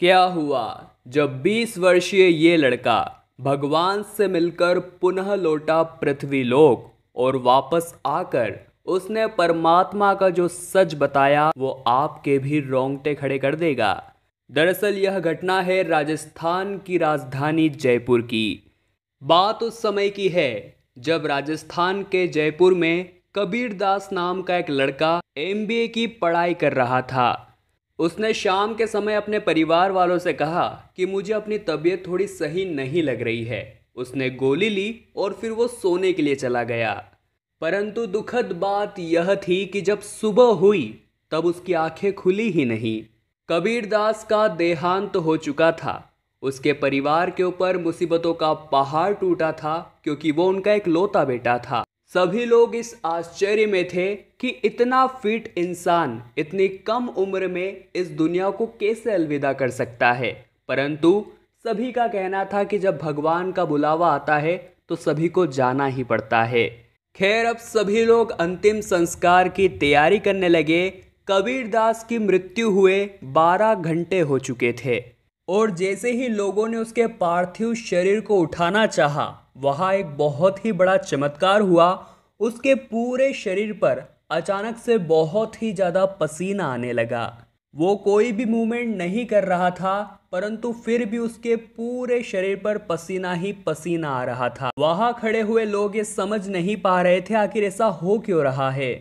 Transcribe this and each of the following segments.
क्या हुआ जब 20 वर्षीय ये लड़का भगवान से मिलकर पुनः लौटा पृथ्वीलोक और वापस आकर उसने परमात्मा का जो सच बताया वो आपके भी रोंगटे खड़े कर देगा। दरअसल यह घटना है राजस्थान की राजधानी जयपुर की। बात उस समय की है जब राजस्थान के जयपुर में कबीरदास नाम का एक लड़का एमबीए की पढ़ाई कर रहा था। उसने शाम के समय अपने परिवार वालों से कहा कि मुझे अपनी तबीयत थोड़ी सही नहीं लग रही है। उसने गोली ली और फिर वो सोने के लिए चला गया। परंतु दुखद बात यह थी कि जब सुबह हुई तब उसकी आंखें खुली ही नहीं। कबीरदास का देहांत हो चुका था। उसके परिवार के ऊपर मुसीबतों का पहाड़ टूटा था क्योंकि वो उनका एक लौता बेटा था। सभी लोग इस आश्चर्य में थे कि इतना फिट इंसान इतनी कम उम्र में इस दुनिया को कैसे अलविदा कर सकता है। परंतु सभी का कहना था कि जब भगवान का बुलावा आता है तो सभी को जाना ही पड़ता है। खैर, अब सभी लोग अंतिम संस्कार की तैयारी करने लगे। कबीरदास की मृत्यु हुए 12 घंटे हो चुके थे और जैसे ही लोगों ने उसके पार्थिव शरीर को उठाना चाहा, वहाँ एक बहुत ही बड़ा चमत्कार हुआ। उसके पूरे शरीर पर अचानक से बहुत ही ज़्यादा पसीना आने लगा। वो कोई भी मूवमेंट नहीं कर रहा था, परंतु फिर भी उसके पूरे शरीर पर पसीना ही पसीना आ रहा था। वहाँ खड़े हुए लोग ये समझ नहीं पा रहे थे आखिर ऐसा हो क्यों रहा है।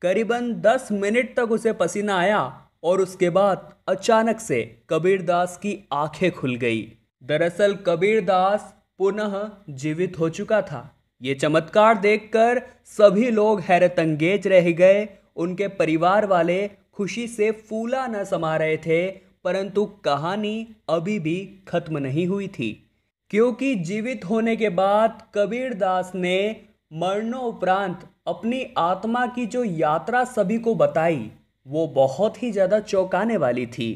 करीबन 10 मिनट तक उसे पसीना आया और उसके बाद अचानक से कबीरदास की आंखें खुल गई। दरअसल कबीरदास पुनः जीवित हो चुका था। ये चमत्कार देखकर सभी लोग हैरतअंगेज रह गए। उनके परिवार वाले खुशी से फूला न समा रहे थे, परंतु कहानी अभी भी खत्म नहीं हुई थी, क्योंकि जीवित होने के बाद कबीरदास ने मरणोपरांत अपनी आत्मा की जो यात्रा सभी को बताई वो बहुत ही ज़्यादा चौंकाने वाली थी।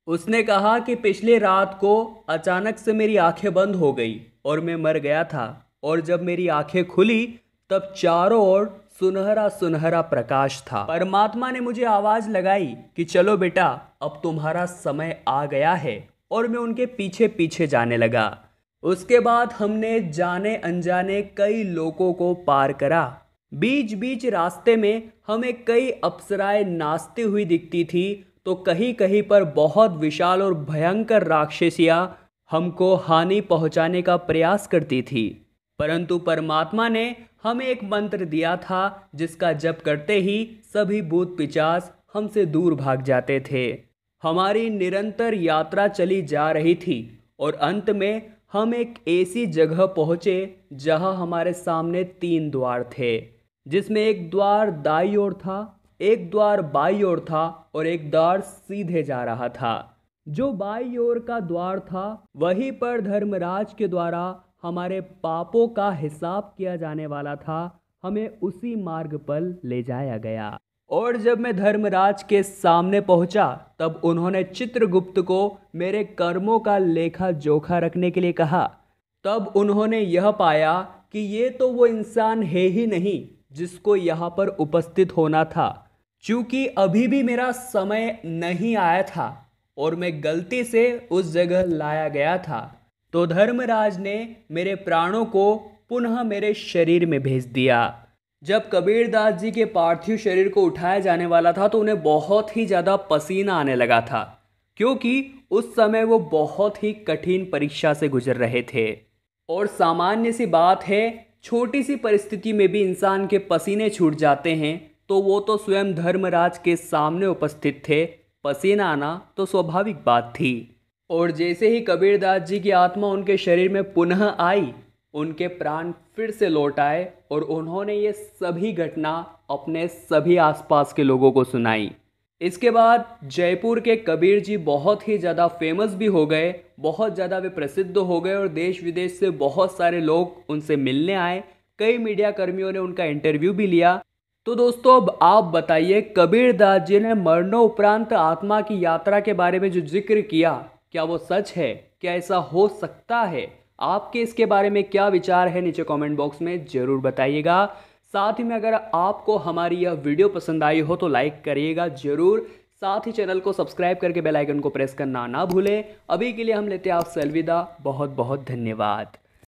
उसने कहा कि पिछली रात को अचानक से मेरी आंखें बंद हो गई और मैं मर गया था, और जब मेरी आंखें खुली तब चारों ओर सुनहरा सुनहरा प्रकाश था। परमात्मा ने मुझे आवाज़ लगाई कि चलो बेटा, अब तुम्हारा समय आ गया है, और मैं उनके पीछे पीछे जाने लगा। उसके बाद हमने जाने अनजाने कई लोगों को पार करा। बीच बीच रास्ते में हमें कई अप्सराएं नाचती हुई दिखती थी, तो कहीं कहीं पर बहुत विशाल और भयंकर राक्षसियां हमको हानि पहुंचाने का प्रयास करती थी। परंतु परमात्मा ने हमें एक मंत्र दिया था जिसका जप करते ही सभी भूत पिशाच हमसे दूर भाग जाते थे। हमारी निरंतर यात्रा चली जा रही थी और अंत में हम एक ऐसी जगह पहुँचे जहाँ हमारे सामने 3 द्वार थे, जिसमें एक द्वार दाईं ओर था, एक द्वार बाईं ओर था और एक द्वार सीधे जा रहा था। जो बाईं ओर का द्वार था वहीं पर धर्मराज के द्वारा हमारे पापों का हिसाब किया जाने वाला था। हमें उसी मार्ग पर ले जाया गया, और जब मैं धर्मराज के सामने पहुंचा तब उन्होंने चित्रगुप्त को मेरे कर्मों का लेखा जोखा रखने के लिए कहा। तब उन्होंने यह पाया कि ये तो वो इंसान है ही नहीं जिसको यहाँ पर उपस्थित होना था, क्योंकि अभी भी मेरा समय नहीं आया था और मैं गलती से उस जगह लाया गया था। तो धर्मराज ने मेरे प्राणों को पुनः मेरे शरीर में भेज दिया। जब कबीरदास जी के पार्थिव शरीर को उठाया जाने वाला था तो उन्हें बहुत ही ज़्यादा पसीना आने लगा था, क्योंकि उस समय वो बहुत ही कठिन परीक्षा से गुजर रहे थे। और सामान्य सी बात है, छोटी सी परिस्थिति में भी इंसान के पसीने छूट जाते हैं, तो वो तो स्वयं धर्मराज के सामने उपस्थित थे। पसीना आना तो स्वाभाविक बात थी। और जैसे ही कबीरदास जी की आत्मा उनके शरीर में पुनः आई, उनके प्राण फिर से लौट आए और उन्होंने ये सभी घटना अपने सभी आसपास के लोगों को सुनाई। इसके बाद जयपुर के कबीर जी बहुत ही ज़्यादा फेमस भी हो गए, बहुत ज़्यादा वे प्रसिद्ध हो गए और देश विदेश से बहुत सारे लोग उनसे मिलने आए। कई मीडिया कर्मियों ने उनका इंटरव्यू भी लिया। तो दोस्तों, अब आप बताइए, कबीरदास जी ने मरणोपरांत आत्मा की यात्रा के बारे में जो जिक्र किया, क्या वो सच है? क्या ऐसा हो सकता है? आपके इसके बारे में क्या विचार है? नीचे कमेंट बॉक्स में ज़रूर बताइएगा। साथ ही में अगर आपको हमारी यह वीडियो पसंद आई हो तो लाइक करिएगा ज़रूर। साथ ही चैनल को सब्सक्राइब करके बेल आइकन को प्रेस करना ना भूलें। अभी के लिए हम लेते हैं आपसे अलविदा। बहुत बहुत धन्यवाद।